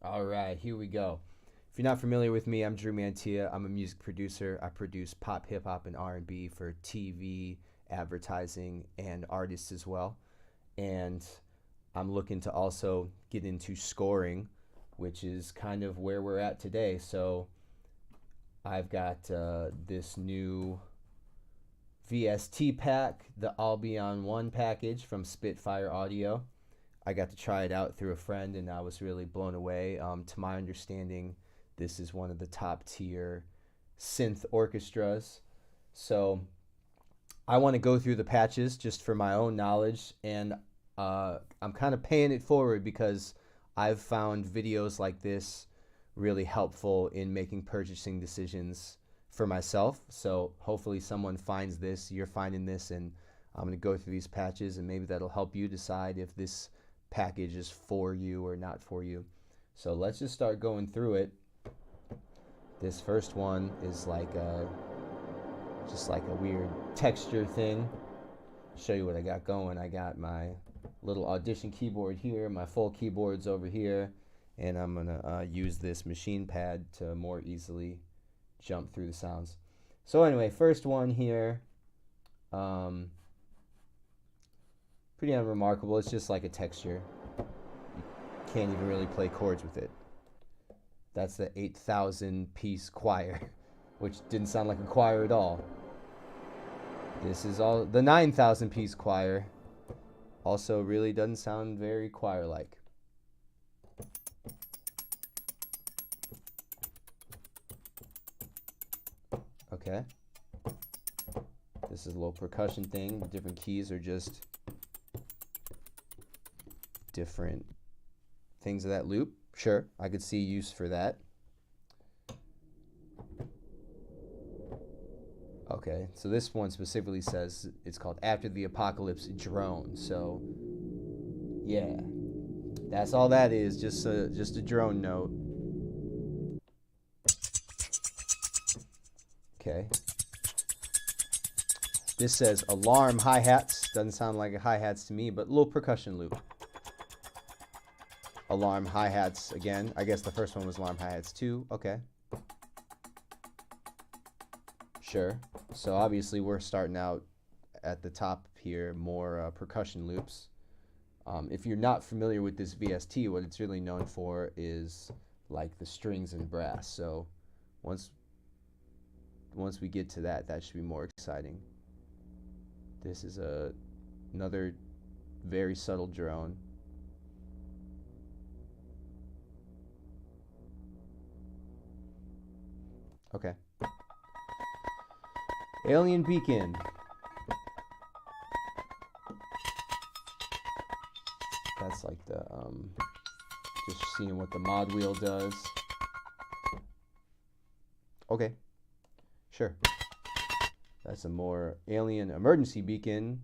All right, here we go. If you're not familiar with me, I'm Drew Mantia. I'm a music producer. I produce pop, hip hop, and R&B for TV, advertising, and artists as well. And I'm looking to also get into scoring, which is kind of where we're at today. So I've got this new VST pack, the Albion 1 package from Spitfire Audio. I got to try it out through a friend, and I was really blown away. To my understanding, this is one of the top tier synth orchestras. So I want to go through the patches just for my own knowledge, and I'm kind of paying it forward because I've found videos like this really helpful in making purchasing decisions for myself. So hopefully someone finds this, you're finding this, and I'm going to go through these patches, and maybe that'll help you decide if this package is for you or not for you. So let's just start going through it. This first one is like just like a weird texture thing. Show you what I got going. I got my little audition keyboard here, my full keyboards over here, and I'm gonna use this machine pad to more easily jump through the sounds. So anyway, first one here, pretty unremarkable. It's just like a texture. You can't even really play chords with it. That's the 8,000 piece choir, which didn't sound like a choir at all. This is all the 9,000 piece choir. Also really doesn't sound very choir-like. Okay. This is a little percussion thing. Different keys are just different things of that loop. Sure, I could see use for that. Okay, so this one specifically says it's called After the Apocalypse Drone. So, yeah, that's all that is. Just a drone note. Okay. This says alarm hi-hats. Doesn't sound like a hi-hats to me, but a little percussion loop. Alarm hi-hats again. I guess the first one was alarm hi-hats too. Okay. Sure. So obviously we're starting out at the top here, more percussion loops. If you're not familiar with this VST, what it's really known for is like the strings and brass. So once we get to that, that should be more exciting. This is another very subtle drone. Okay. Alien beacon. That's like the just seeing what the mod wheel does. Okay. Sure. That's a more alien emergency beacon.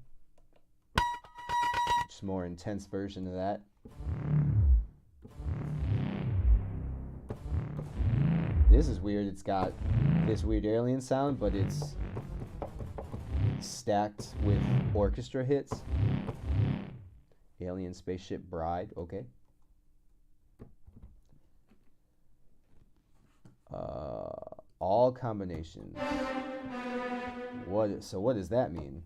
Just more intense version of that. This is weird. It's got this weird alien sound, but it's stacked with orchestra hits. Alien Spaceship Bride. Okay. All combinations. So what does that mean?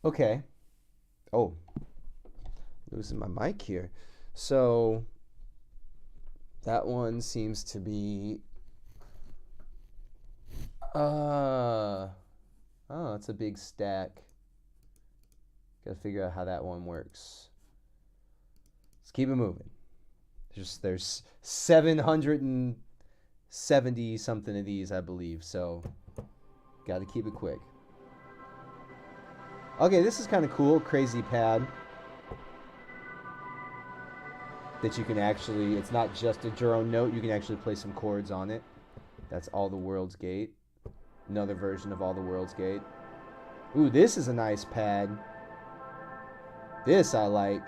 Okay. Oh, losing my mic here. So that one seems to be oh, it's a big stack. Gotta figure out how that one works. Let's keep it moving. There's 770 something of these, I believe, so gotta keep it quick. Okay, this is kind of cool. Crazy pad that you can actually, it's not just a drone note, you can actually play some chords on it. That's All the World's Gate. Another version of All the World's Gate. Ooh, this is a nice pad. This I like.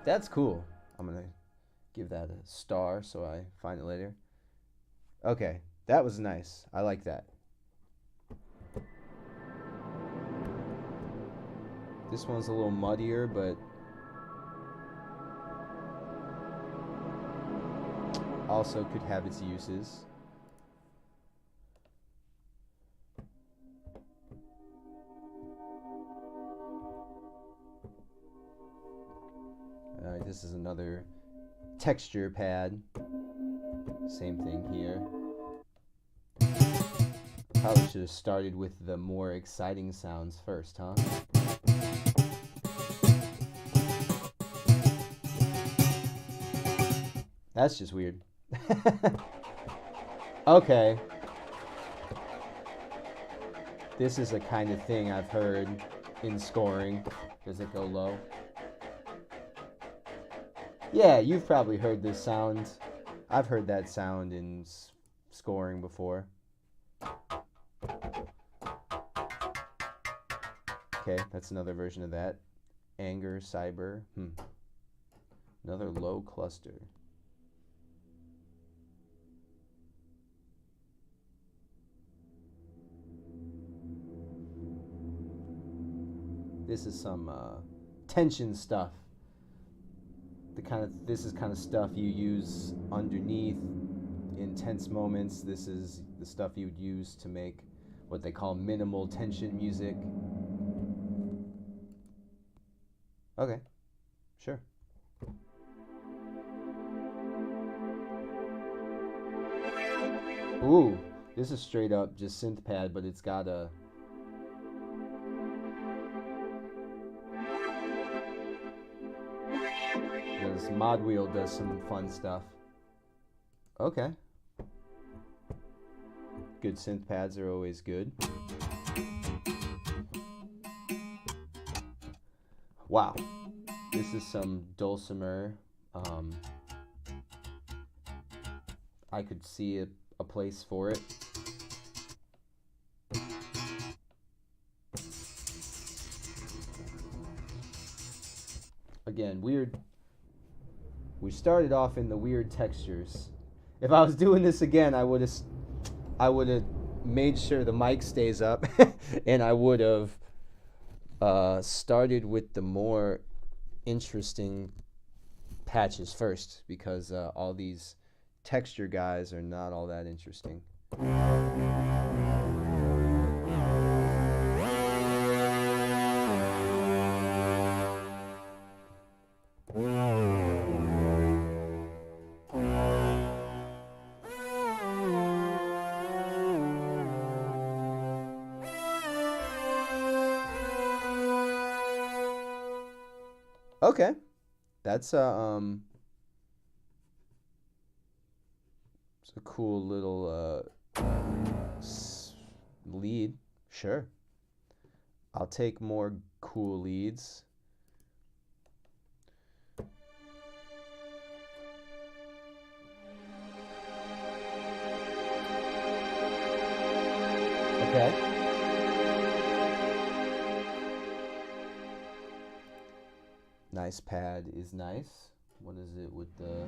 That's cool. I'm gonna give that a star so I find it later. Okay, that was nice. I like that. This one's a little muddier, but also could have its uses. Alright, this is another texture pad. Same thing here. Probably should have started with the more exciting sounds first, huh? That's just weird. Okay. This is a kind of thing I've heard in scoring. Does it go low? Yeah, you've probably heard this sound. I've heard that sound in scoring before. Okay, that's another version of that. Anger, Cyber. Another low cluster. This is some tension stuff. This is kind of stuff you use underneath in tense moments. This is the stuff you would use to make what they call minimal tension music. Okay, sure. Ooh, this is straight up just synth pad, but it's got a this mod wheel does some fun stuff. Okay. Good synth pads are always good. Wow. This is some dulcimer. I could see a place for it. Again, weird. We started off in the weird textures. If I was doing this again, I would have made sure the mic stays up, and I would have started with the more interesting patches first, because all these texture guys are not all that interesting. Okay, that's it's a cool little lead. Sure, I'll take more cool leads. Okay. Nice pad is nice. What is it with the...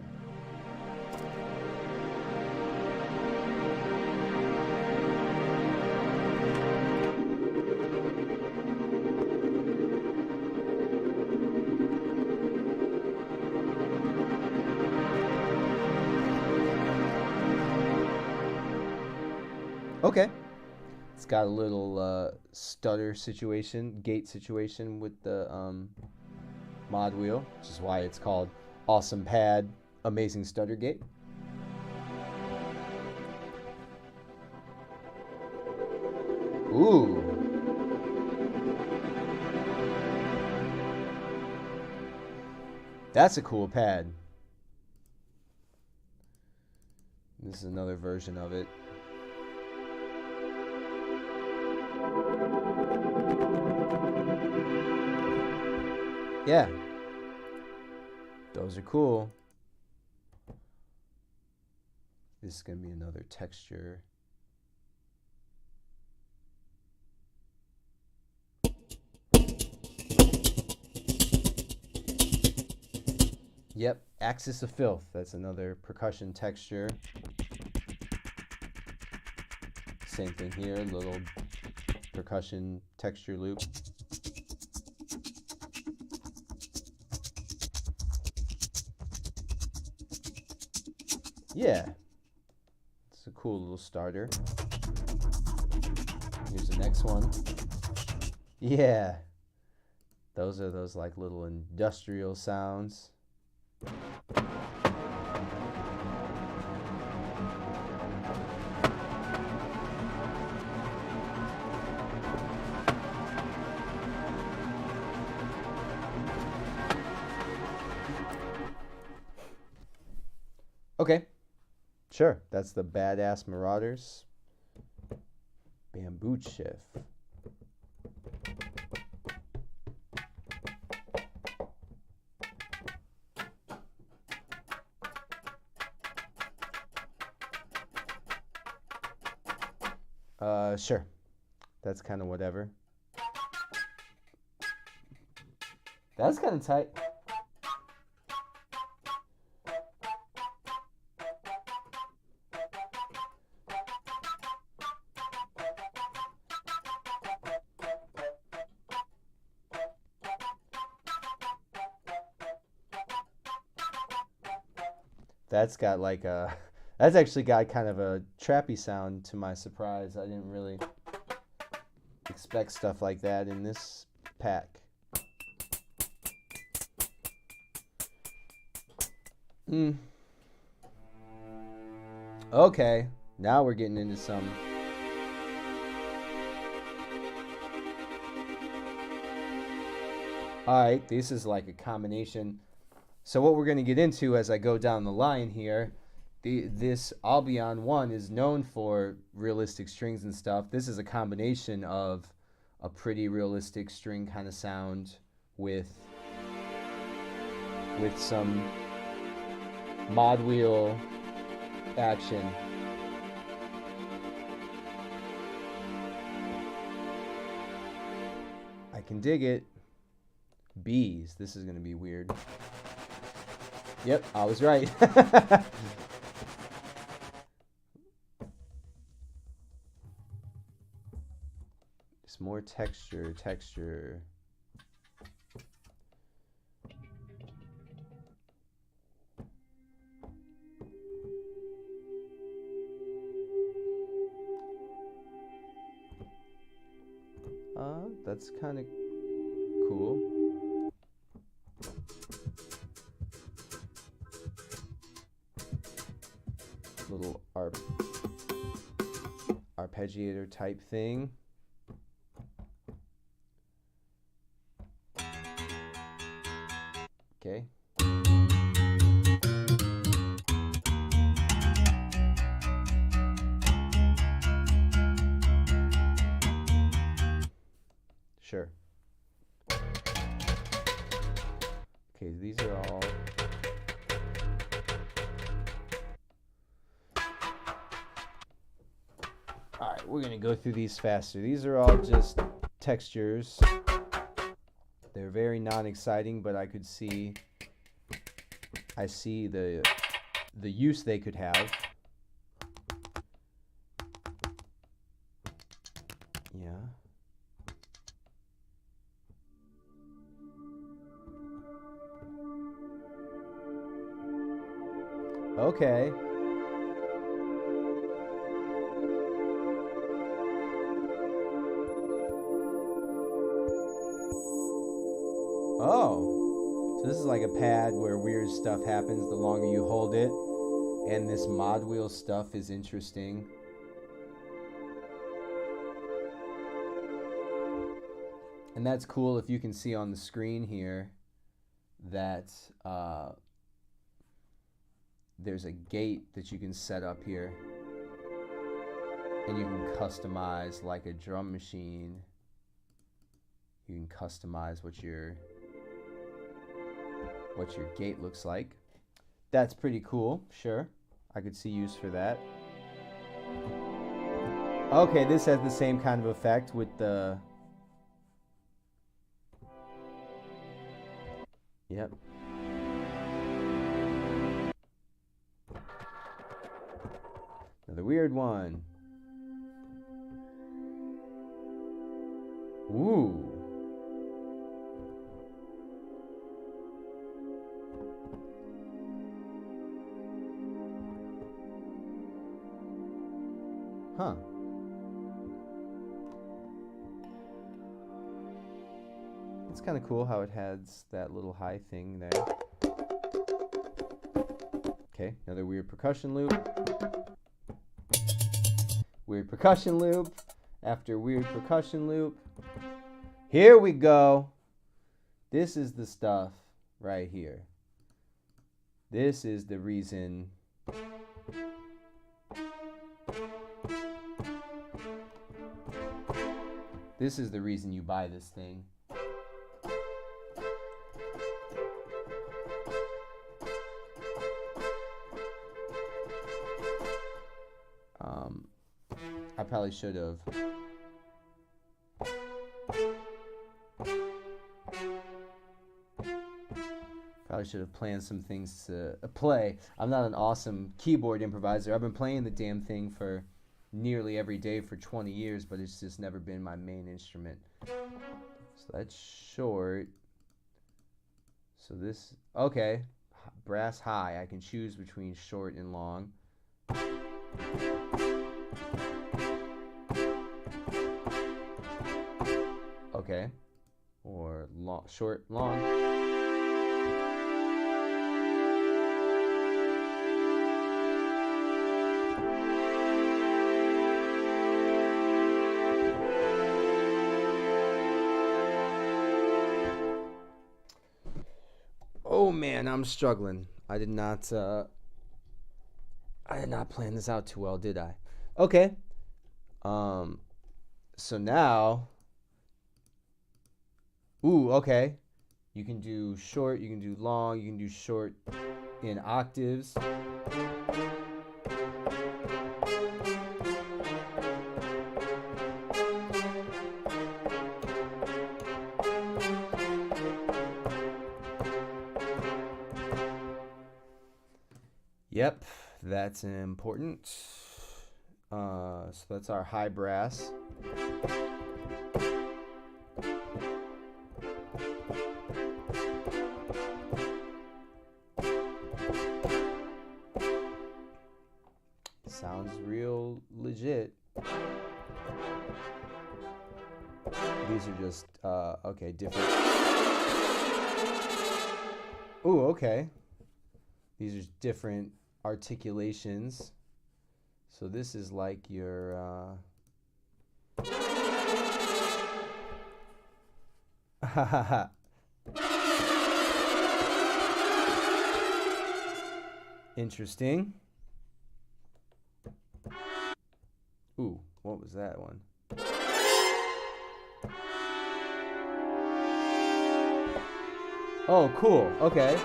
Okay. It's got a little stutter situation, gate situation with the mod wheel, which is why it's called Awesome Pad, Amazing Stutter Gate. Ooh. That's a cool pad. This is another version of it. Yeah, those are cool. This is going to be another texture. Yep, Axis of Filth. That's another percussion texture. Same thing here, little percussion texture loop. Yeah, it's a cool little starter. Here's the next one. Yeah, those are those like little industrial sounds. Okay, sure, that's the Badass Marauders Bamboo Chiff. Sure, that's kind of whatever. That's kind of tight. That's got like a, that's actually got kind of a trappy sound to my surprise. I didn't really expect stuff like that in this pack. Okay, now we're getting into some. Alright, this is like a combination. So what we're going to get into as I go down the line here, this Albion one is known for realistic strings and stuff. This is a combination of a pretty realistic string kind of sound with some mod wheel action. I can dig it. Bees. This is going to be weird. Yep, I was right. Just more texture. That's kind of cool. Little arpeggiator type thing. Okay. Sure. Okay, these are all. Alright, we're going to go through these faster. These are all just textures. They're very non-exciting, but I see the use they could have. Yeah. Okay. Oh, so this is like a pad where weird stuff happens the longer you hold it, and this mod wheel stuff is interesting. And that's cool if you can see on the screen here that there's a gate that you can set up here, and you can customize like a drum machine. You can customize what your gate looks like. That's pretty cool. Sure, I could see use for that. Okay, this has the same kind of effect with the... Yep. Another weird one. Ooh. Huh. It's kind of cool how it has that little high thing there. Okay, another weird percussion loop. Weird percussion loop. After weird percussion loop. Here we go. This is the stuff right here. This is the reason. This is the reason you buy this thing. I probably should have. Probably should have planned some things to play. I'm not an awesome keyboard improviser. I've been playing the damn thing for nearly every day for 20 years, but it's just never been my main instrument. So that's short. So this, okay, brass high. I can choose between short and long. Okay, or long, short, long. Oh man, I'm struggling. I did not plan this out too well, did I? Okay. So now, ooh, okay. You can do short, you can do long, you can do short in octaves. Yep, that's important. So that's our high brass. Sounds real legit. These are just, okay, different. Ooh, okay. These are different articulations. So this is like your interesting. Ooh, what was that one? Oh, cool. Okay.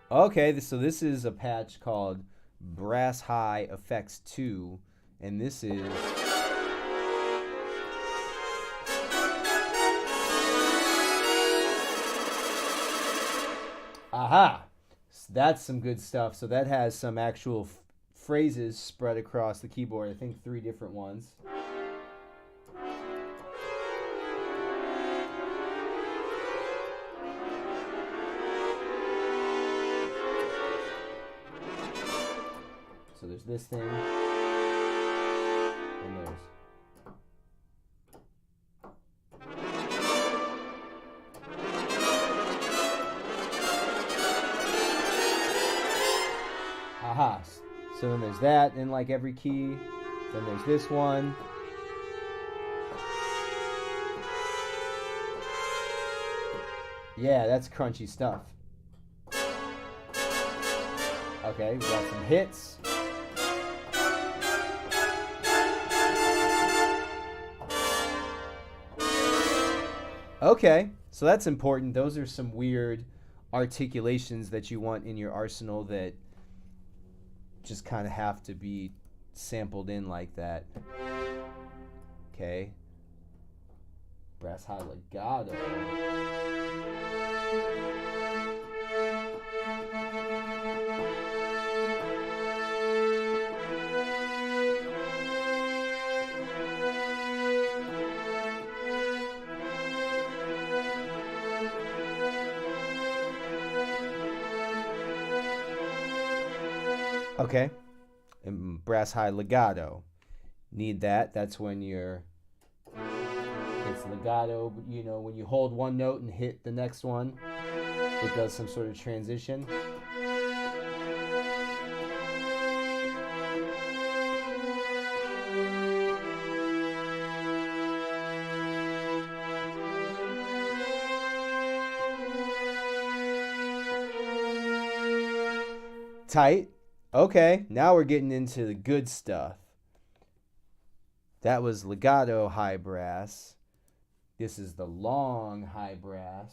Okay, so this is a patch called Brass High Effects 2, and this is aha! So that's some good stuff. So that has some actual phrases spread across the keyboard. I think 3 different ones. So there's this thing, and there's aha. So then there's that in like every key. Then there's this one. Yeah, that's crunchy stuff. Okay, we got some hits. Okay, so that's important. Those are some weird articulations that you want in your arsenal that just kind of have to be sampled in like that. Okay. Brass high legato. Okay, and brass high legato. Need that. That's when it's legato, you know, when you hold one note and hit the next one, it does some sort of transition. Tight. Okay, now we're getting into the good stuff. That was legato high brass. This is the long high brass.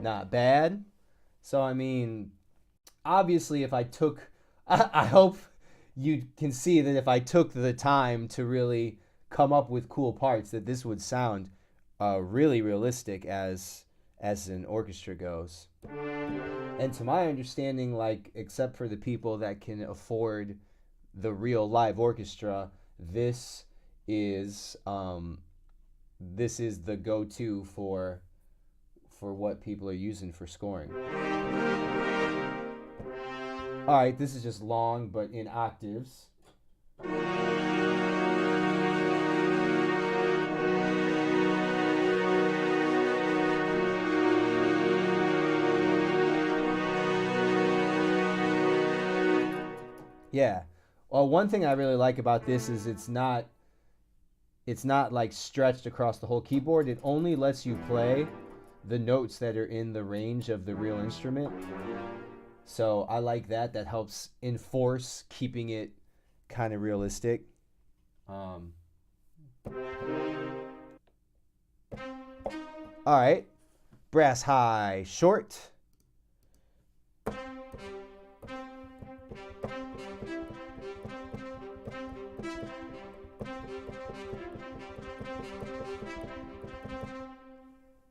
Not bad. So, I mean, obviously, if I took, I hope you can see that if I took the time to really come up with cool parts, that this would sound really realistic as an orchestra goes. And to my understanding, like, except for the people that can afford the real live orchestra, this is the go-to for what people are using for scoring. All right, this is just long, but in octaves. Yeah. Well, one thing I really like about this is it's not like stretched across the whole keyboard. It only lets you play the notes that are in the range of the real instrument. So I like that. That helps enforce keeping it kind of realistic. All right. Brass high short.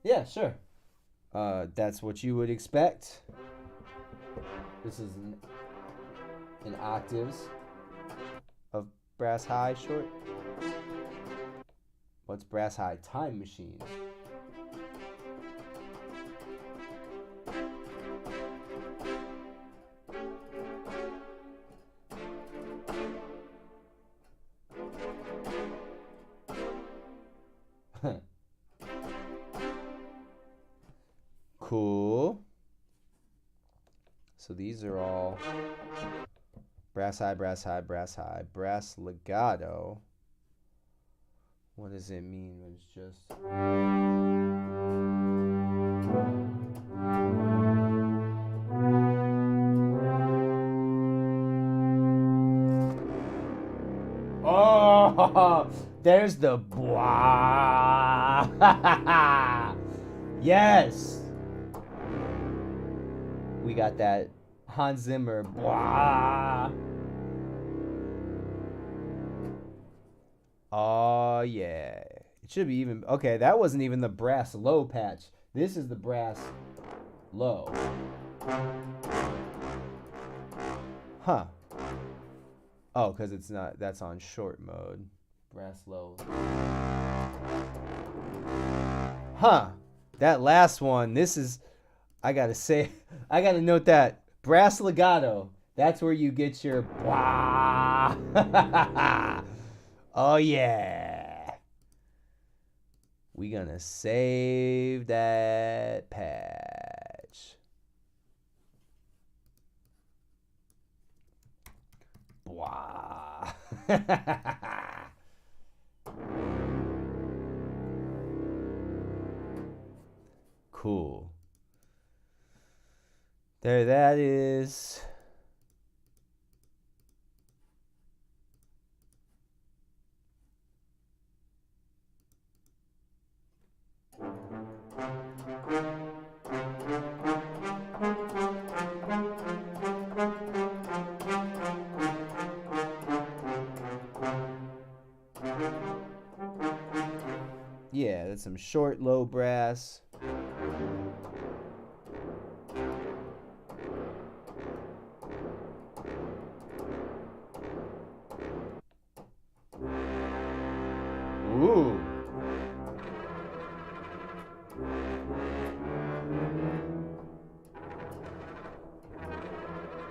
Yeah, sure. That's what you would expect. This is in octaves of brass high short. What's brass high? Time Machine. Cool. So these are all brass high, brass high, brass high, brass legato. What does it mean? It's just oh, there's the blah. Yes. We got that Hans Zimmer. Blah. Oh, yeah. It should be even... Okay, that wasn't even the brass low patch. This is the brass low. Huh. Oh, because it's not... That's on short mode. Brass low. Huh. That last one, this is... I gotta say... I gotta note that. Brass legato. That's where you get your blah. Oh yeah. We gonna save that patch. Blah. Cool. There that is. Yeah, that's some short, low brass. Ooh.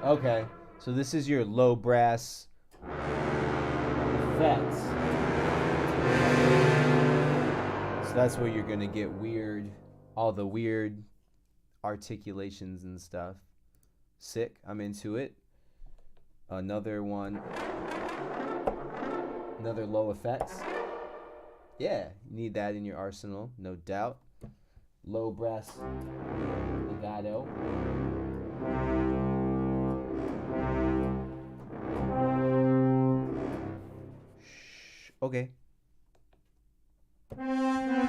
Okay, so this is your low brass effects. So that's where you're gonna get weird, all the weird articulations and stuff. Sick, I'm into it. Another one, another low effects. Yeah, you need that in your arsenal, no doubt. Low brass legato. Okay. Low.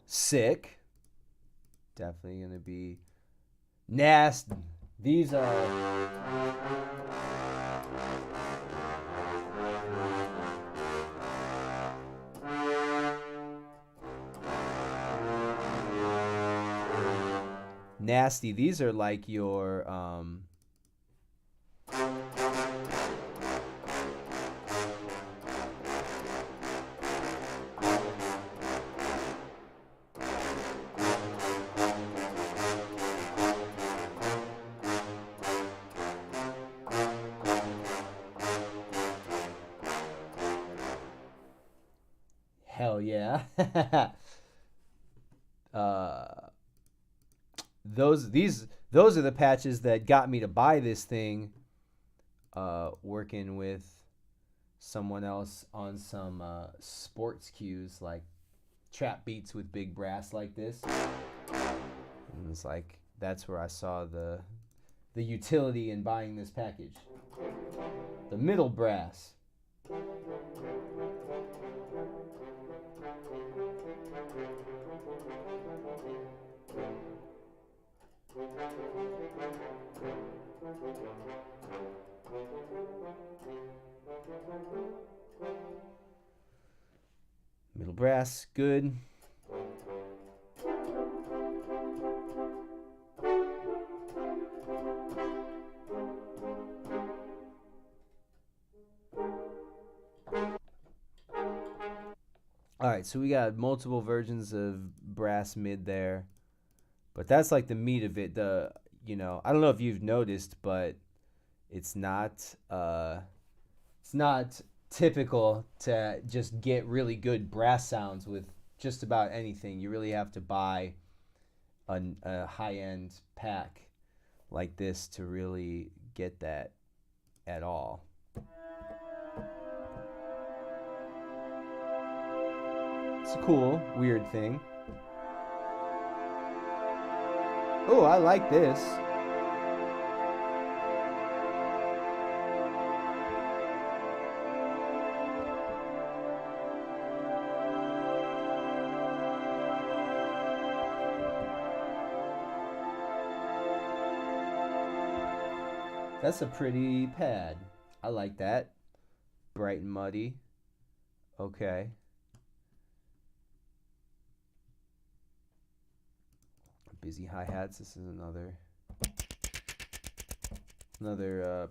Sick. Definitely gonna be nasty. These are nasty. These are like your hell yeah. Those are the patches that got me to buy this thing. Working with someone else on some sports cues, like trap beats with big brass like this. And it's like that's where I saw the utility in buying this package. The middle brass. Middle brass, good. All right, so we got multiple versions of brass mid there, but that's like the meat of it. I don't know if you've noticed, but it's not typical to just get really good brass sounds with just about anything. You really have to buy a high-end pack like this to really get that at all. It's a cool, weird thing. Oh, I like this. That's a pretty pad. I like that. Bright and muddy. Okay. busy hi-hats. This is another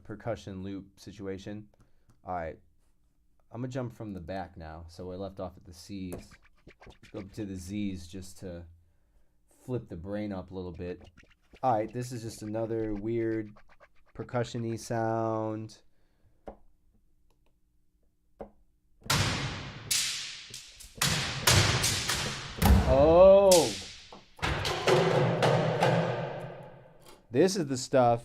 percussion loop situation. All right, I'm gonna jump from the back now. So I left off at the C's. Go up to the Z's just to flip the brain up a little bit. All right, this is just another weird percussion-y sound. Oh, this is the stuff.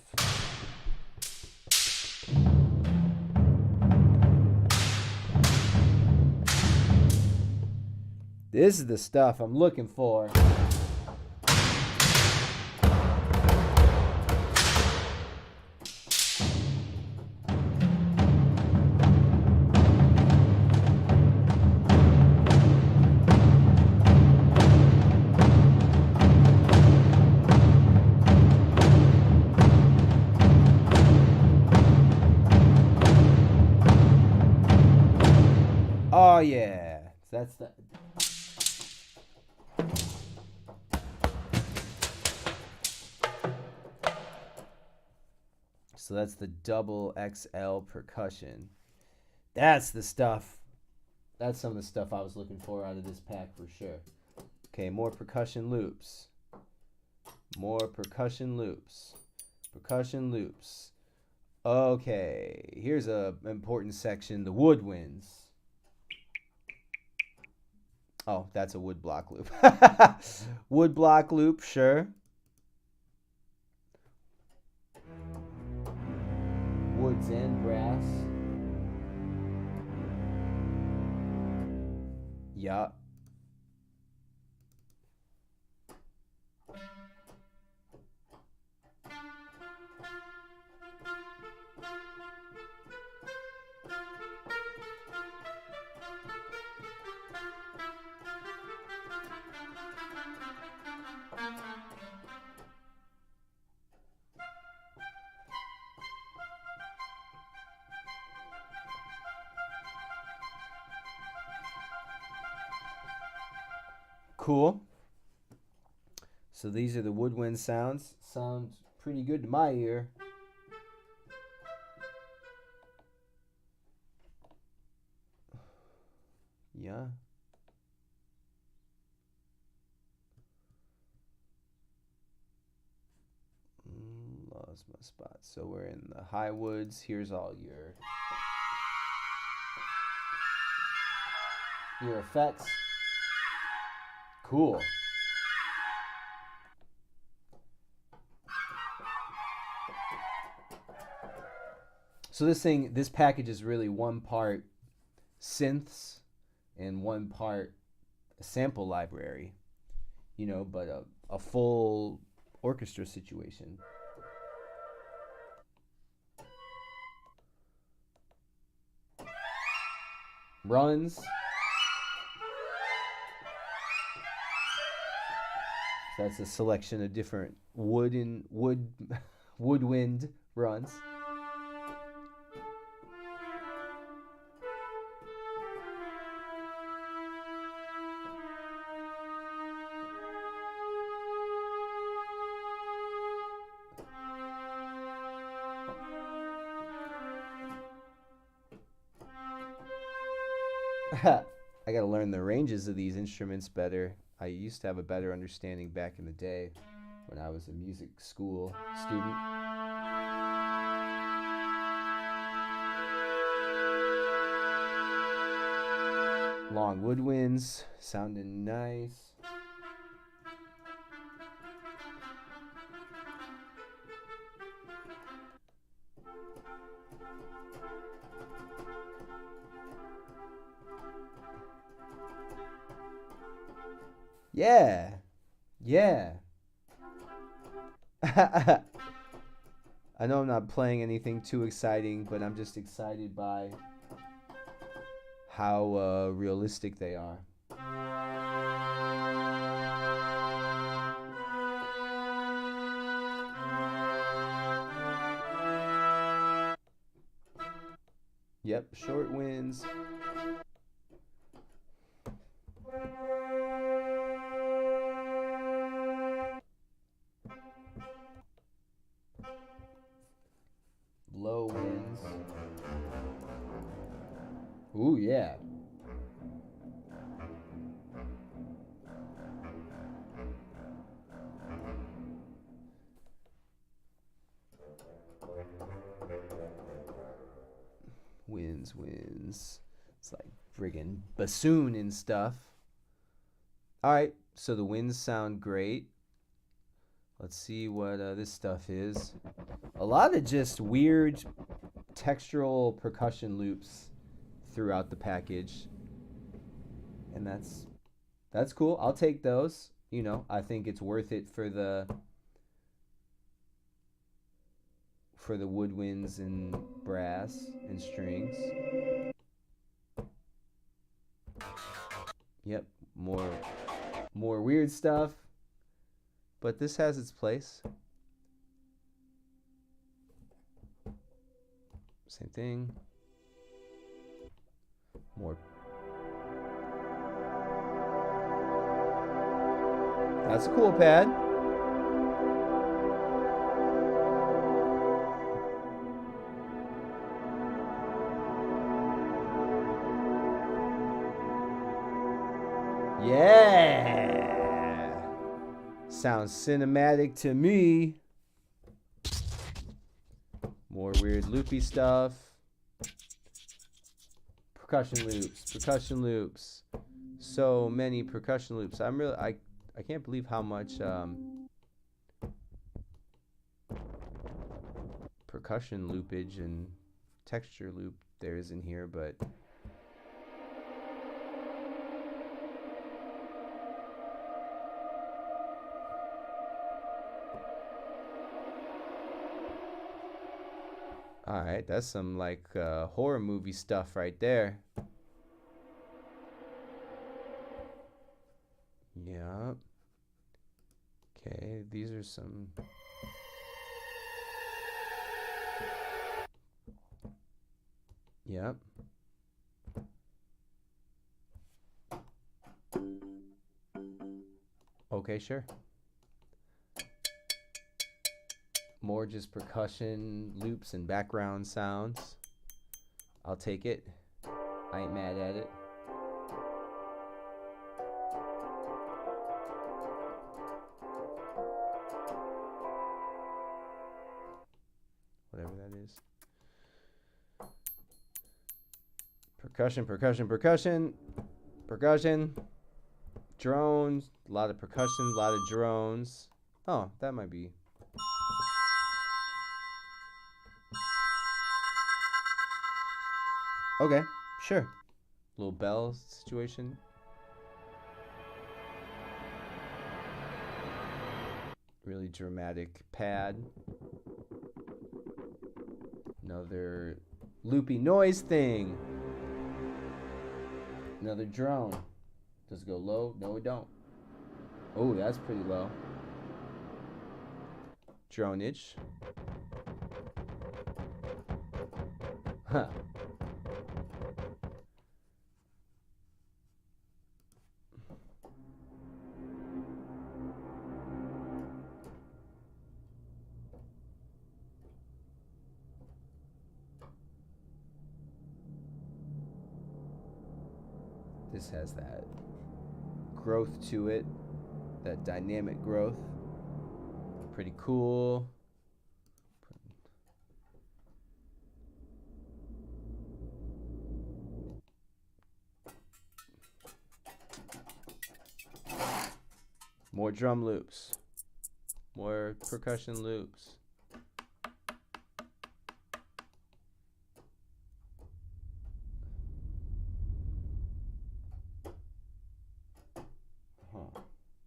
This is the stuff I'm looking for. Oh yeah, that's the. So that's the double XL percussion. That's the stuff. That's some of the stuff I was looking for out of this pack for sure. Okay, more percussion loops. More percussion loops. Percussion loops. Okay, here's a important section, the woodwinds. Oh, that's a wood block loop. Wood block loop, sure. Woods and brass. Yeah. Cool. So these are the woodwind sounds. Sounds pretty good to my ear. Yeah. Lost my spot. So we're in the high woods. Here's all your effects. Cool. So this package is really one part synths and one part a sample library, you know, but a full orchestra situation. Runs. So that's a selection of different woodwind runs. I gotta learn the ranges of these instruments better. I used to have a better understanding back in the day when I was a music school student. Long woodwinds, sounding nice. Yeah. Yeah. I know I'm not playing anything too exciting, but I'm just excited by how realistic they are. Yep, short winds. low winds. Ooh, yeah. Winds. It's like friggin' bassoon and stuff. Alright, so the winds sound great. Let's see what this stuff is. A lot of just weird textural percussion loops throughout the package. And that's cool. I'll take those. You know, I think it's worth it for the woodwinds and brass and strings. Yep, more weird stuff. But this has its place. Same thing. More. That's a cool pad. Yeah. Sounds cinematic to me. More weird loopy stuff. Percussion loops. So many percussion loops. I can't believe how much percussion loopage and texture loop there is in here, but alright, that's some like horror movie stuff right there. Yeah. Okay, these are some. Yep. Okay, sure. More just percussion loops and background sounds. I'll take it. I ain't mad at it. Whatever that is. Percussion. Drones. A lot of percussion, a lot of drones. Oh, that might be. Okay, sure. Little bell situation. Really dramatic pad. Another loopy noise thing. Another drone. Does it go low? No, it don't. Oh, that's pretty low. Droneage. Huh. This has that growth to it, that dynamic growth. Pretty cool. More drum loops. More percussion loops.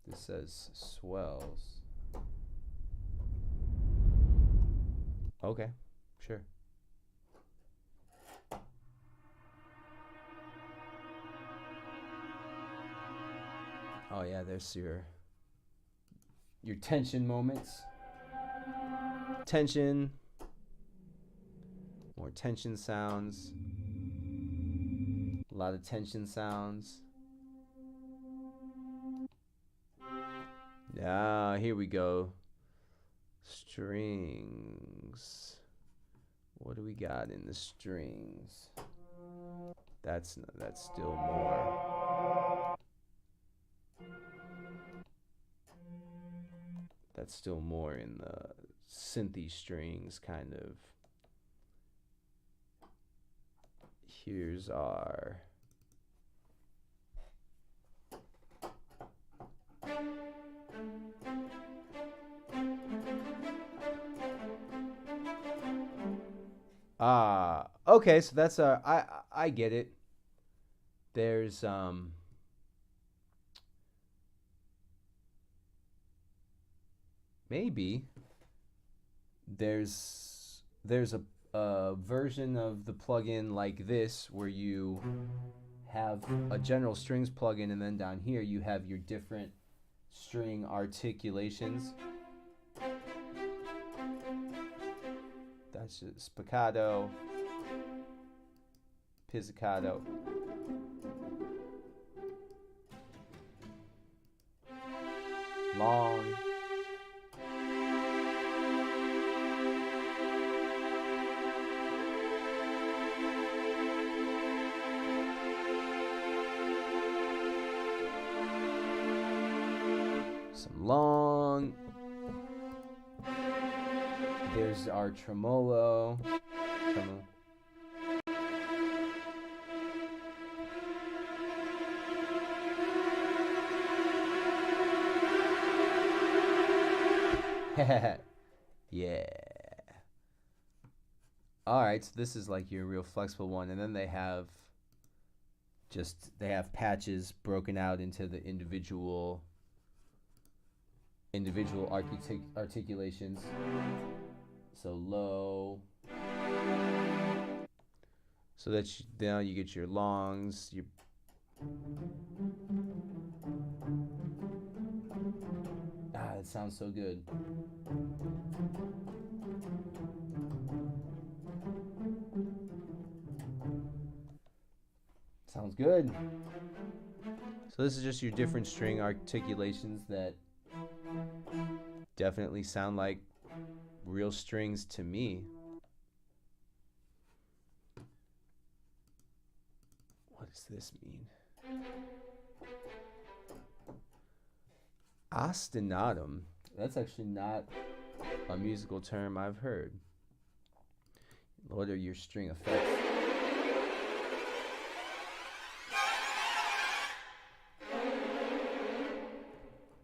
This says swells. Okay, sure. Oh yeah, there's your tension moments. Tension. More tension sounds. A lot of tension sounds. Here we go. Strings. What do we got in the strings? That's still more. That's still more in the synthy strings, kind of. Here's our okay, so that's I get it. There's maybe there's a version of the plugin like this where you have a general strings plugin, and then down here you have your different string articulations. That's just spiccato, pizzicato, long, some long. There's our tremolo. Yeah. Alright, so this is like your real flexible one, and then they have patches broken out into the individual articulations. So low. So that now you get your longs, your it sounds so good. Sounds good. So this is just your different string articulations that definitely sound like real strings to me. What does this mean? Ostinatum. That's actually not a musical term I've heard. What are your string effects?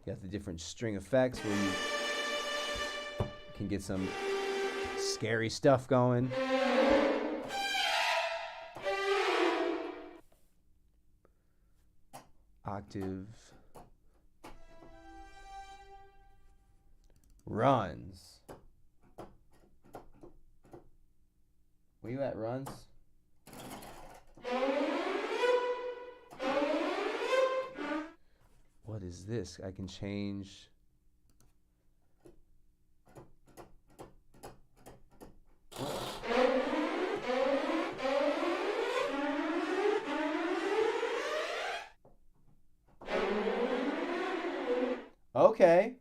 You got the different string effects where you can get some scary stuff going. Octave. Runs. Where you at, runs? What is this? I can change. Okay.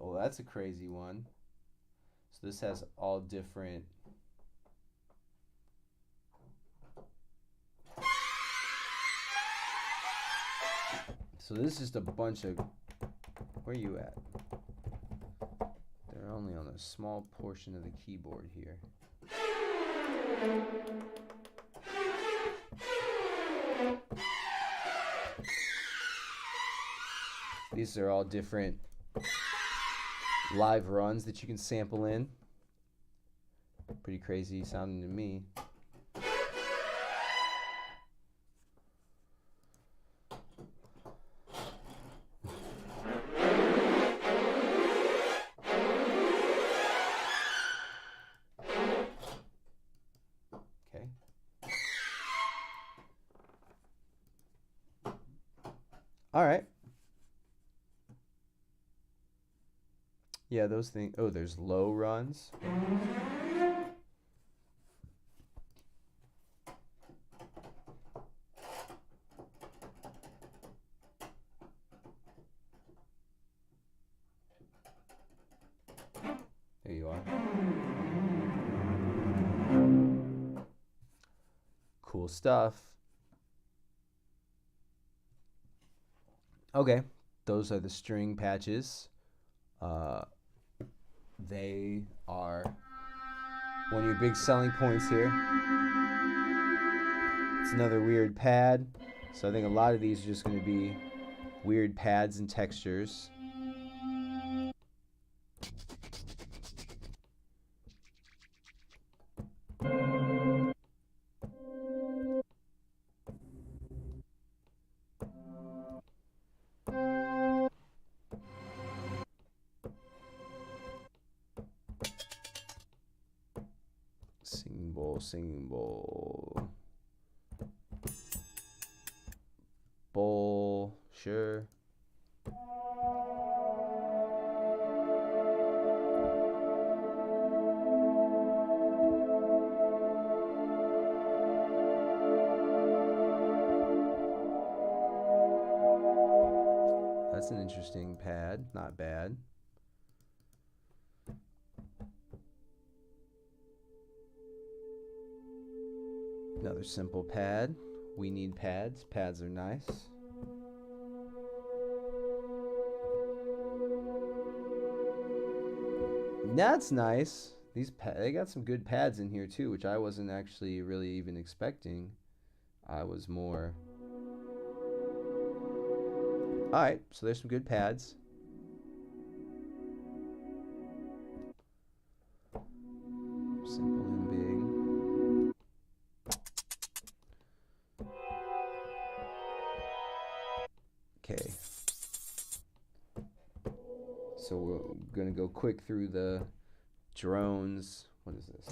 Oh, that's a crazy one. So this has all different. So this is just a bunch of. Where are you at? They're only on a small portion of the keyboard here. These are all different live runs that you can sample in. Pretty crazy sounding to me. Okay. All right. Yeah, those things. Oh, there's low runs. are. Cool stuff. Okay, those are the string patches. They are one of your big selling points here. It's another weird pad. So I think a lot of these are just going to be weird pads and textures. Singing bowl, sure. That's an interesting pad, not bad. Another simple pad. We need pads. Pads are nice. That's nice. They got some good pads in here too, which I wasn't actually really even expecting. I was more... Alright, so there's some good pads. Simple and big. Okay. So we're gonna go quick through the drones. What is this?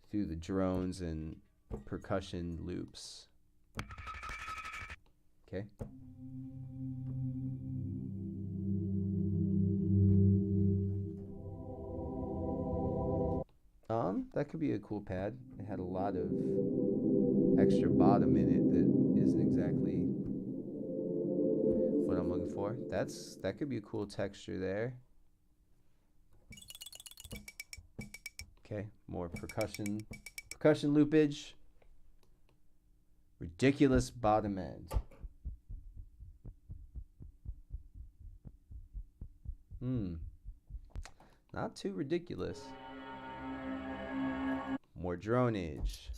Through the drones and percussion loops. Okay. That could be a cool pad. It had a lot of extra bottom in it that isn't exactly what I'm looking for. That could be a cool texture there. Okay, more percussion loopage. Ridiculous bottom end. Not too ridiculous. More dronage.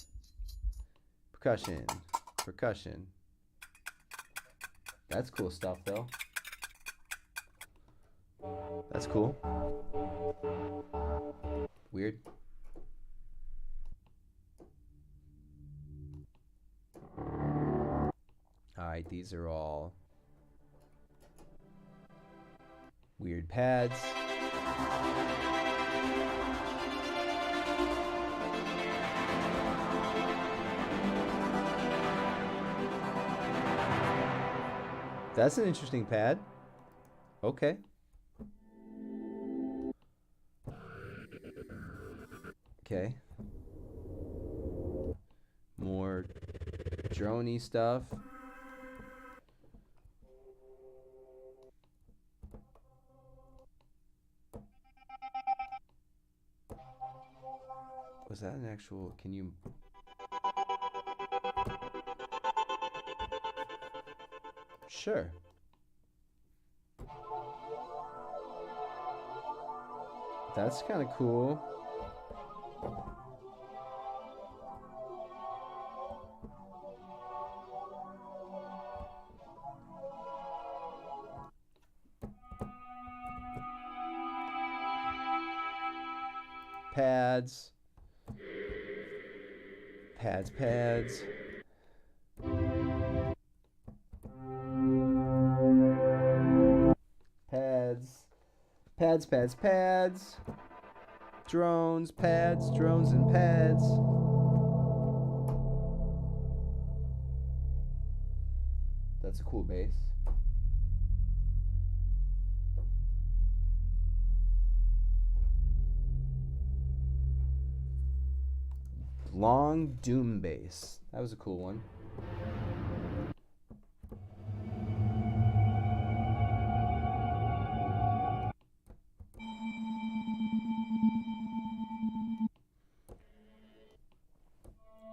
Percussion. That's cool stuff though. That's cool. Weird. Alright, these are all weird pads. That's an interesting pad. Okay. Okay. More droney stuff. Was that an actual... Can you... Sure. That's kind of cool. Pads. Pads. Pads. Drones, pads, drones and pads. That's a cool bass. Long doom bass. That was a cool one.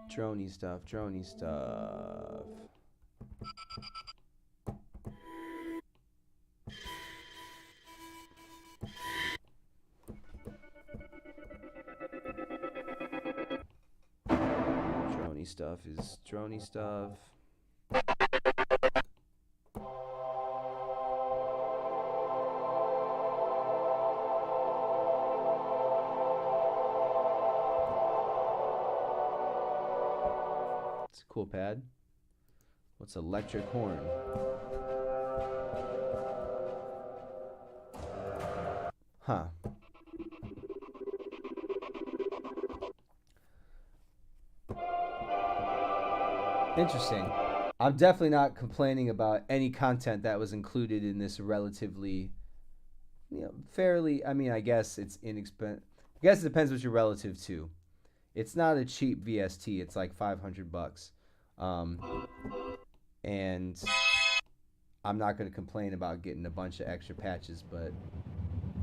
Droney stuff, droney stuff. Droney stuff is droney stuff. It's a cool pad. What's electric horn? Huh. Interesting. I'm definitely not complaining about any content that was included in this relatively, fairly, I mean, I guess it's inexpensive. I guess it depends what you're relative to. It's not a cheap VST. It's like $500. And I'm not going to complain about getting a bunch of extra patches, but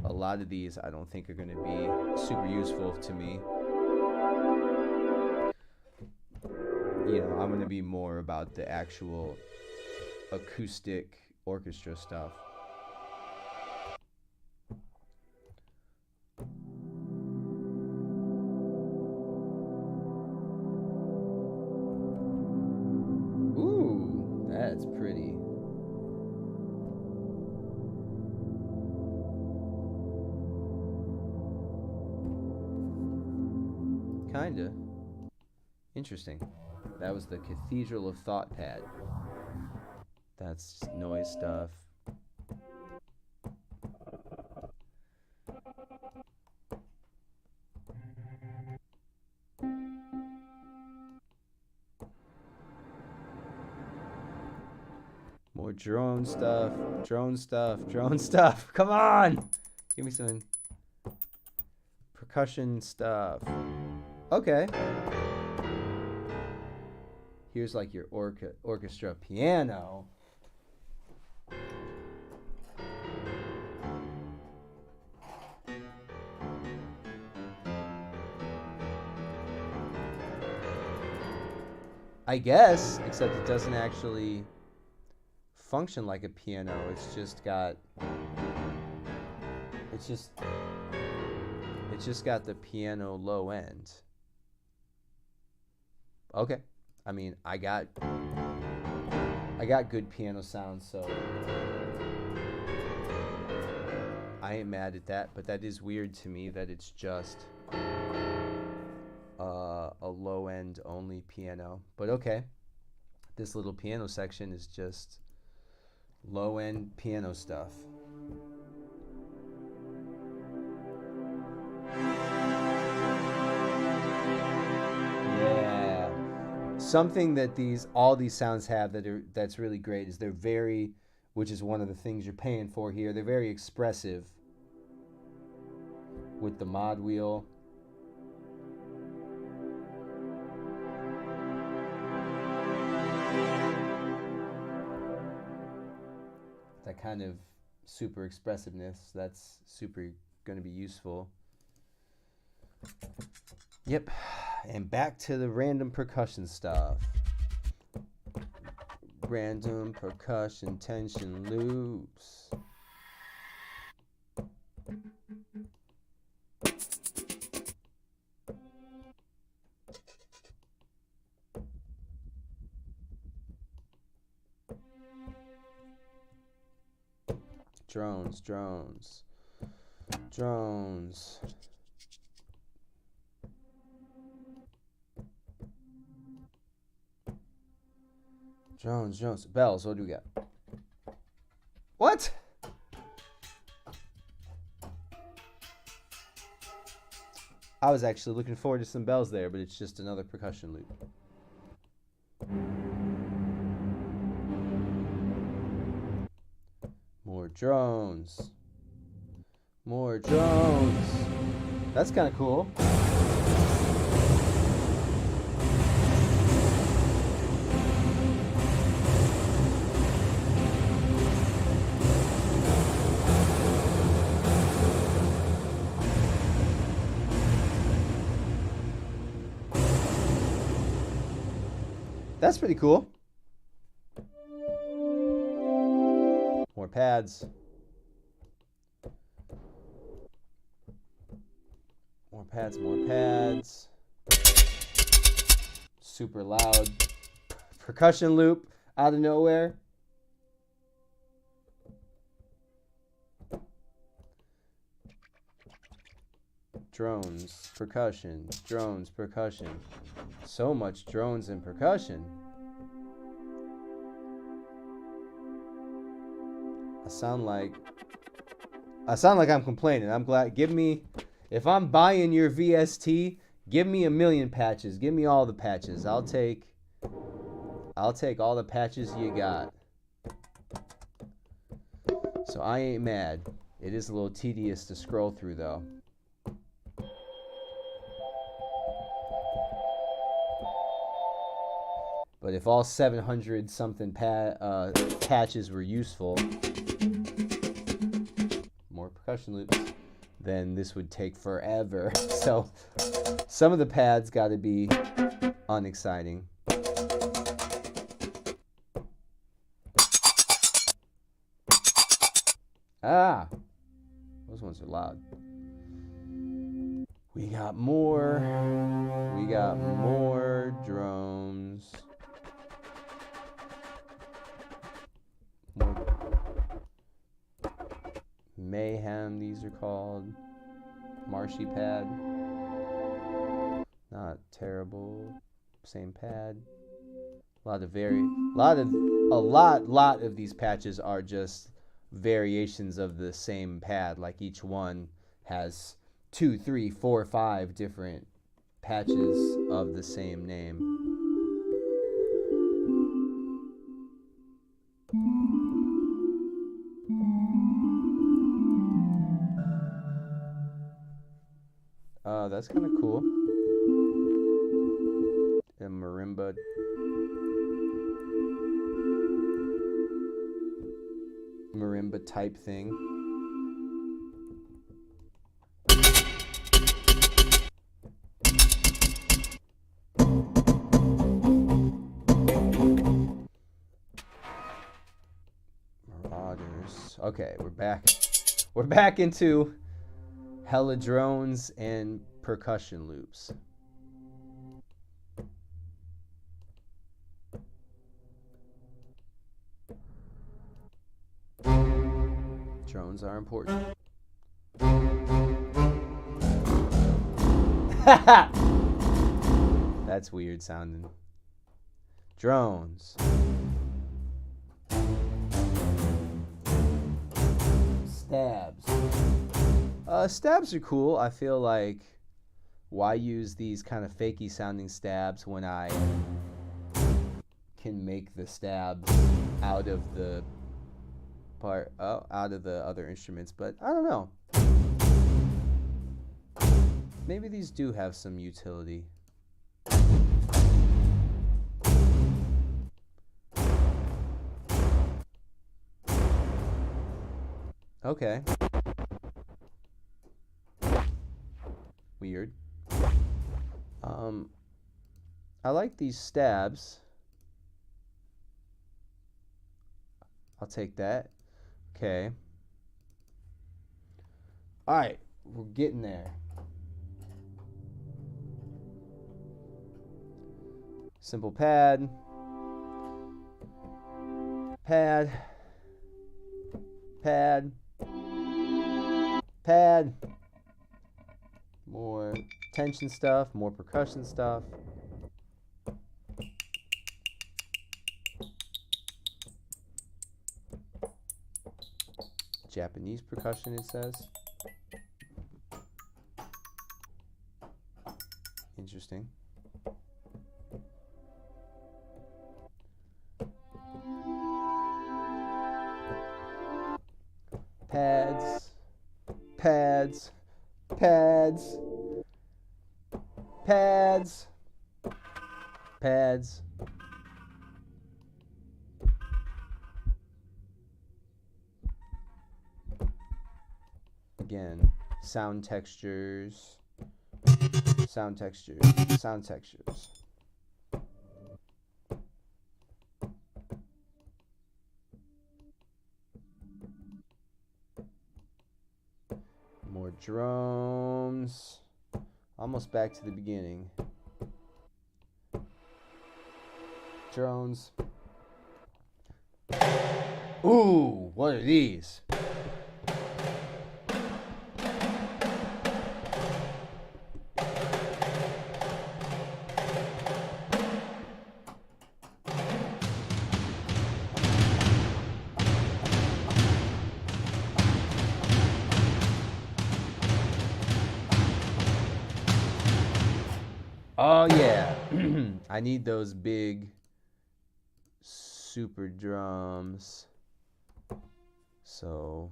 a lot of these I don't think are going to be super useful to me. I'm going to be more about the actual acoustic orchestra stuff. Ooh, that's pretty. Kinda. Interesting. That was the Cathedral of Thought pad. That's noise stuff. More drone stuff, drone stuff, drone stuff. Come on! Give me some percussion stuff. Okay. Here's like your orchestra piano. I guess, except it doesn't actually function like a piano. It's just got the piano low end. Okay. I mean, I got good piano sound, so I ain't mad at that, but that is weird to me that it's just a low end only piano. But okay. This little piano section is just low end piano stuff. Something that all these sounds have that's really great is they're very, which is one of the things you're paying for here, they're very expressive with the mod wheel. That kind of super expressiveness, that's super going to be useful. Yep. And back to the random percussion stuff. Random percussion tension loops. Drones, drones, drones. Drones, drones. Bells, what do we got? What? I was actually looking forward to some bells there, but it's just another percussion loop. More drones. More drones. That's kind of cool. That's pretty cool. More pads. More pads, more pads. Super loud percussion loop out of nowhere. Drones, percussion, drones, percussion. So much drones and percussion. I sound like I'm complaining. I'm glad. Give me, if I'm buying your VST, give me 1,000,000 patches. Give me all the patches. I'll take all the patches you got. So I ain't mad. It is a little tedious to scroll through though. But if all 700 something patches were useful, more percussion loops, then this would take forever. So some of the pads got to be unexciting. Ah, those ones are loud. We got more drones. More Mayhem, these are called. Marshy pad. Not terrible. Same pad. A lot of these patches are just variations of the same pad. Like each one has 2, 3, 4, 5 different patches of the same name. That's kind of cool. A marimba. Marimba type thing. Marauders. Okay, we're back. We're back into hella drones and percussion loops. Drones are important. That's weird sounding. Drones. Stabs. Stabs are cool. I feel like, why use these kind of fakey sounding stabs when I can make the stabs out of the other instruments? But I don't know. Maybe these do have some utility. Okay. Weird. I like these stabs. I'll take that. Okay. All right, we're getting there. Simple pad. Pad. Pad. Pad. More tension stuff, more percussion stuff. Japanese percussion, it says. Interesting. Pads. Pads. Pads. Pads. Pads. Again, sound textures. Sound textures. Sound textures. Drums. Almost back to the beginning. Drones. Ooh, what are these? Oh yeah, I need those big super drums. So,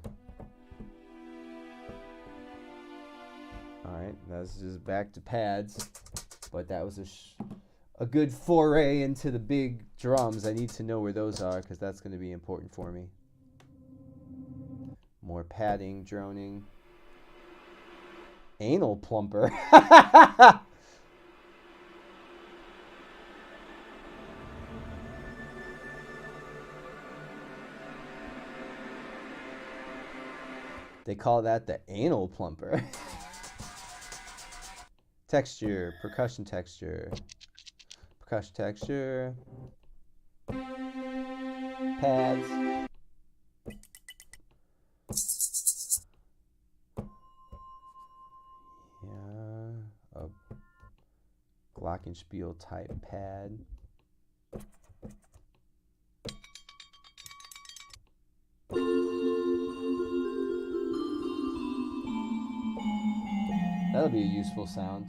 all right, that's just back to pads, but that was a good foray into the big drums. I need to know where those are because that's going to be important for me. More padding, droning. Anal plumper. They call that the anal plumper. Texture, percussion texture. Percussion texture. Pads. Yeah, a glockenspiel type pad. That'll be a useful sound.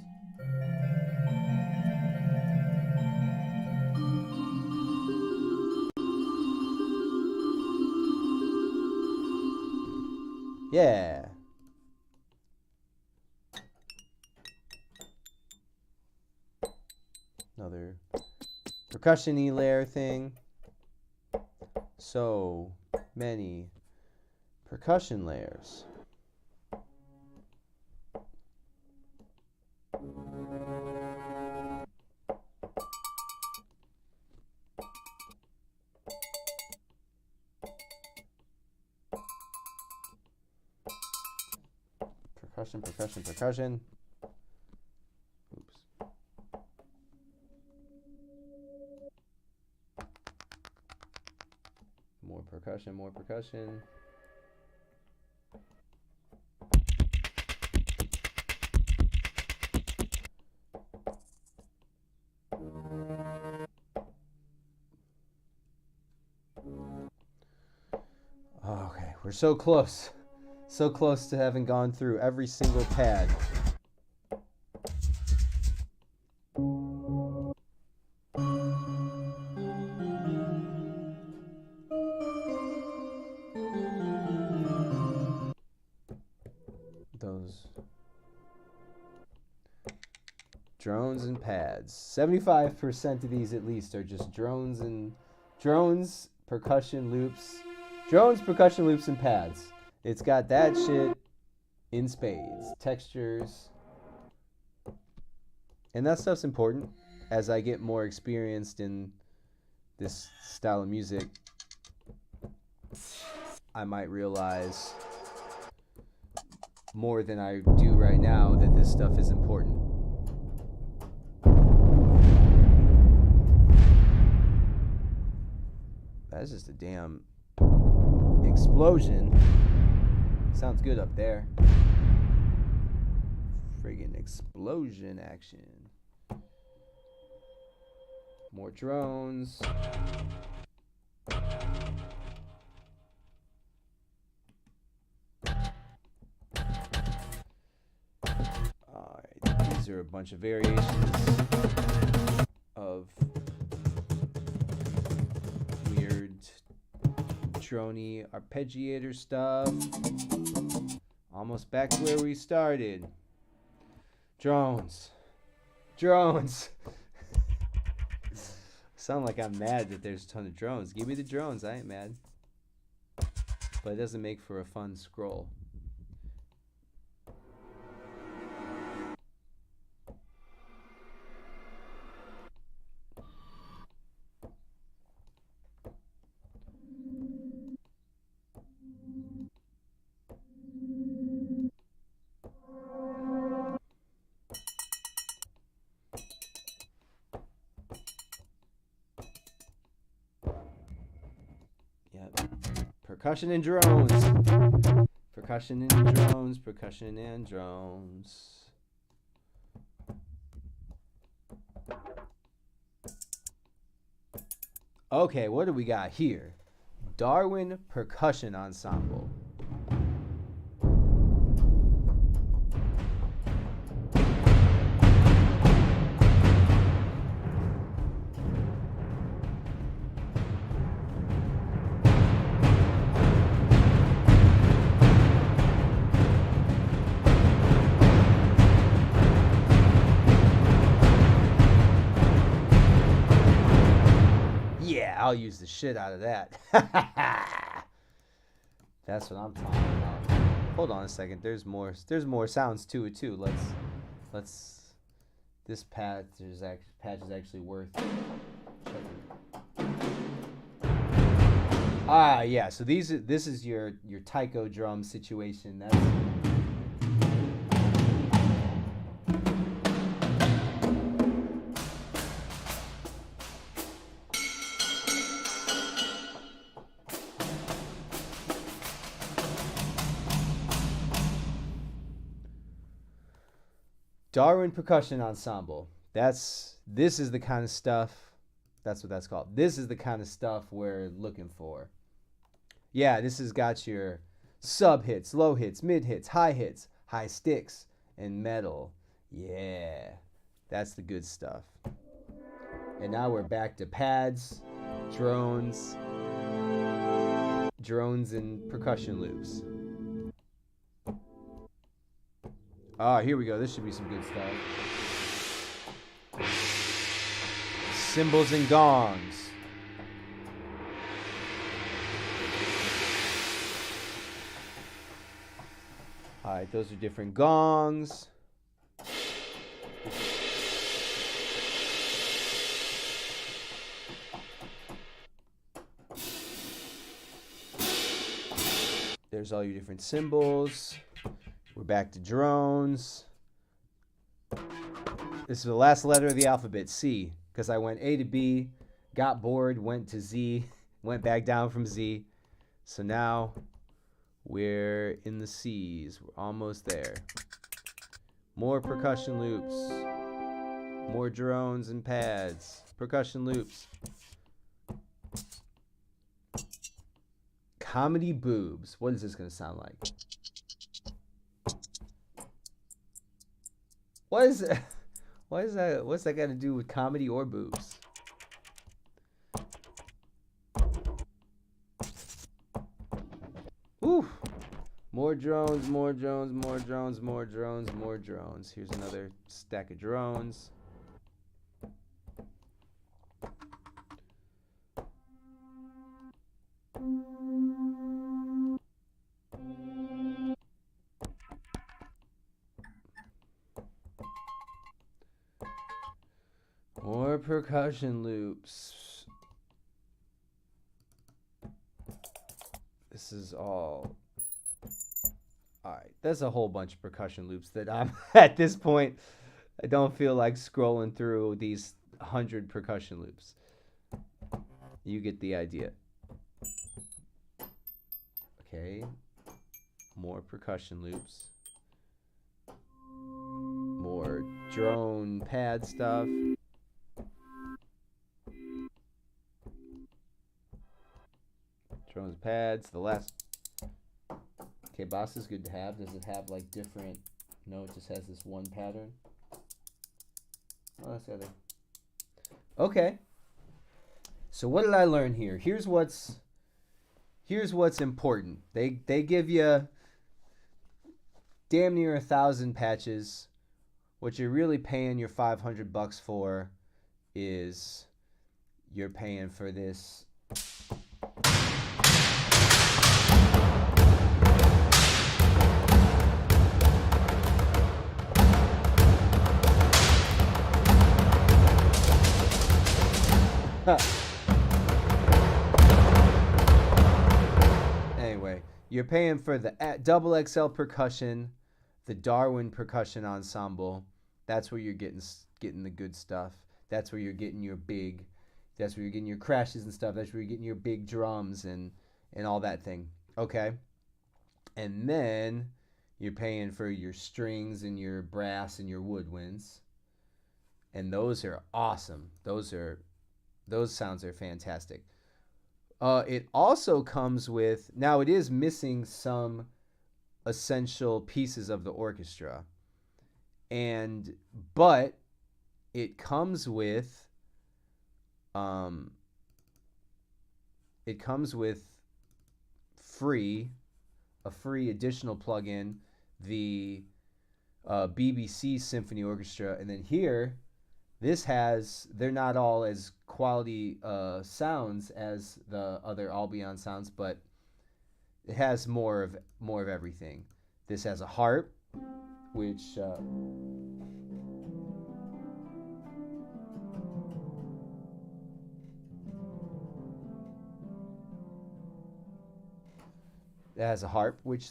Yeah. Another percussion-y layer thing. So many percussion layers. Percussion, percussion, percussion. Oops. More percussion, more percussion. Okay, we're so close. So close to having gone through every single pad. Those drones and pads. 75% of these at least are just drones, percussion loops. Drones, percussion loops, and pads. It's got that shit in spades. Textures. And that stuff's important as I get more experienced in this style of music. I might realize more than I do right now that this stuff is important. That's just a damn explosion. Sounds good up there. Friggin' explosion action. More drones. Alright, these are a bunch of variations of weird droney arpeggiator stuff. Almost back to where we started. Drones. Drones. Sound like I'm mad that there's a ton of drones. Give me the drones. I ain't mad. But it doesn't make for a fun scroll. Percussion and drones. Percussion and drones. Percussion and drones. Okay, what do we got here? Darwin Percussion Ensemble. I'll use the shit out of that. That's what I'm talking about. Hold on a second. There's more sounds to it too. Let's this patch is actually worth checking. Ah, yeah. So this is your taiko drum situation. That's Darwin Percussion Ensemble. This is the kind of stuff. That's what that's called. This is the kind of stuff we're looking for. Yeah, this has got your sub hits, low hits, mid hits, high sticks, and metal. Yeah, that's the good stuff. And now we're back to pads, drones and percussion loops. Ah, here we go. This should be some good stuff. Cymbals and gongs. All right, those are different gongs. There's all your different cymbals. We're back to drones. This is the last letter of the alphabet, C, because I went A to B, got bored, went to Z, went back down from Z. So now we're in the C's. We're almost there. More percussion loops. More drones and pads. Percussion loops. Comedy boobs. What is this going to sound like? What is that? What is that? What's that got to do with comedy or boobs? Whew. More drones, more drones, more drones, more drones, more drones. Here's another stack of drones. More percussion loops. This is all right. There's a whole bunch of percussion loops that I'm at this point. I don't feel like scrolling through these 100 percussion loops. You get the idea. Okay. More percussion loops. More drone pad stuff. Drones, pads, the last. Okay, Boss is good to have. Does it have like different? No, it just has this one pattern. Oh, that's the other. Okay. So what did I learn here? Here's what's important. They give you damn near 1,000 patches. What you're really paying your $500 for is you're paying for this. Anyway, you're paying for the double XL percussion, the Darwin Percussion Ensemble. That's where you're getting the good stuff. That's where you're getting your big. That's where you're getting your crashes and stuff. That's where you're getting your big drums and and all that thing. Okay. And then you're paying for your strings and your brass and your woodwinds. And those are awesome. Those sounds are fantastic. It also comes with, now it is missing some essential pieces of the orchestra. But it comes with a free additional plugin, the BBC Symphony Orchestra, and then here, they're not all as quality sounds as the other Albion sounds, but it has more of everything. This has a harp, which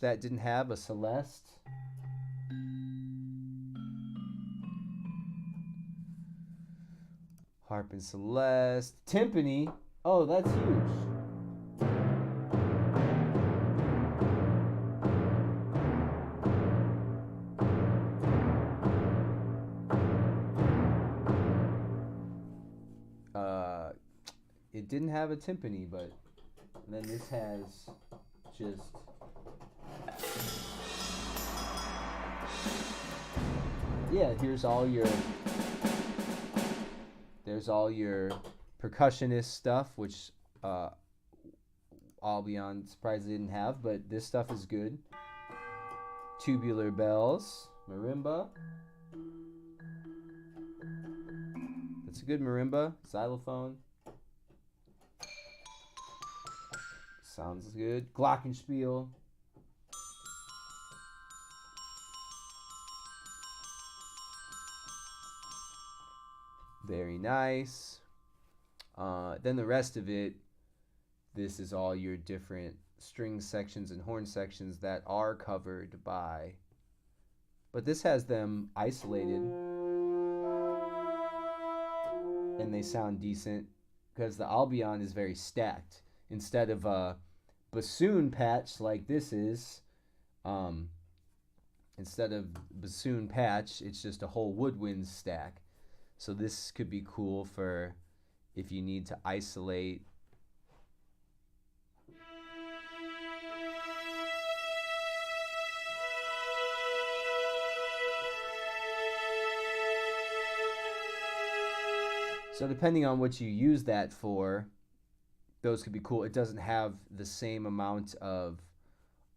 that didn't have, a Celeste. Harp and Celeste. Timpani. Oh, that's huge. It didn't have a timpani, but then this has just there's all your percussionist stuff, which Albion surprisingly didn't have, but this stuff is good. Tubular bells, marimba. That's a good marimba. Xylophone. Sounds good. Glockenspiel. Very nice. Then the rest of it, this is all your different string sections and horn sections that are covered by, but this has them isolated and they sound decent because the Albion is very stacked. Instead of a bassoon patch like this is, it's just a whole woodwind stack. So this could be cool for if you need to isolate so depending on what you use that for, those could be cool. It doesn't have the same amount of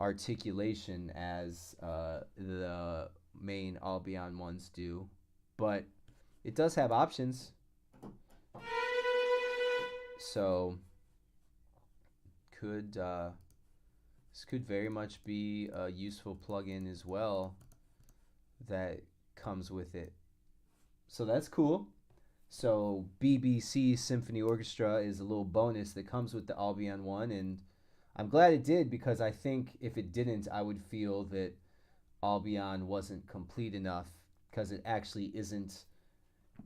articulation as the main Albion ones do, but it does have options. So this could very much be a useful plugin as well that comes with it. So that's cool. So BBC Symphony Orchestra is a little bonus that comes with the Albion one, and I'm glad it did, because I think if it didn't, I would feel that Albion wasn't complete enough, because it actually isn't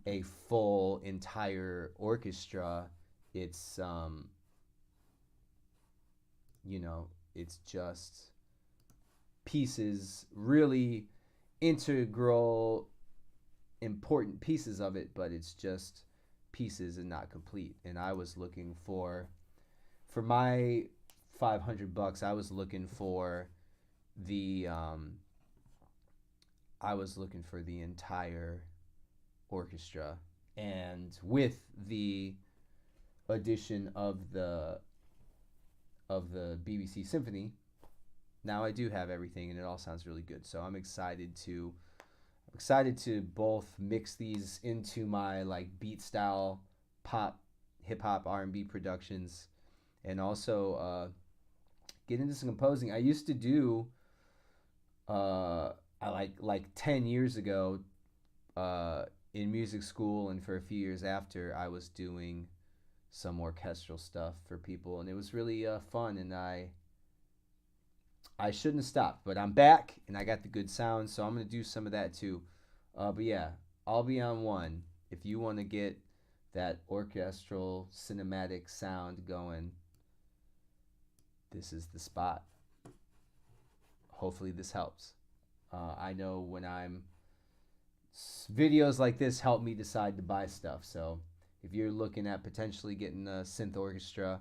a full entire orchestra. It's it's just pieces, really integral, important pieces of it, but it's just pieces and not complete. And I was looking for my $500, I was looking for the entire orchestra, and with the addition of the BBC Symphony, now I do have everything, and it all sounds really good. So I'm excited to both mix these into my like beat style pop, hip hop, R&B productions, and also get into some composing. I used to do I like 10 years ago in music school, and for a few years after, I was doing some orchestral stuff for people, and it was really fun, and I shouldn't have stopped, but I'm back and I got the good sound, so I'm going to do some of that too. But yeah, Albion 1, if you want to get that orchestral cinematic sound going, this is the spot. Hopefully this helps. I know when videos like this help me decide to buy stuff. So if you're looking at potentially getting a synth orchestra,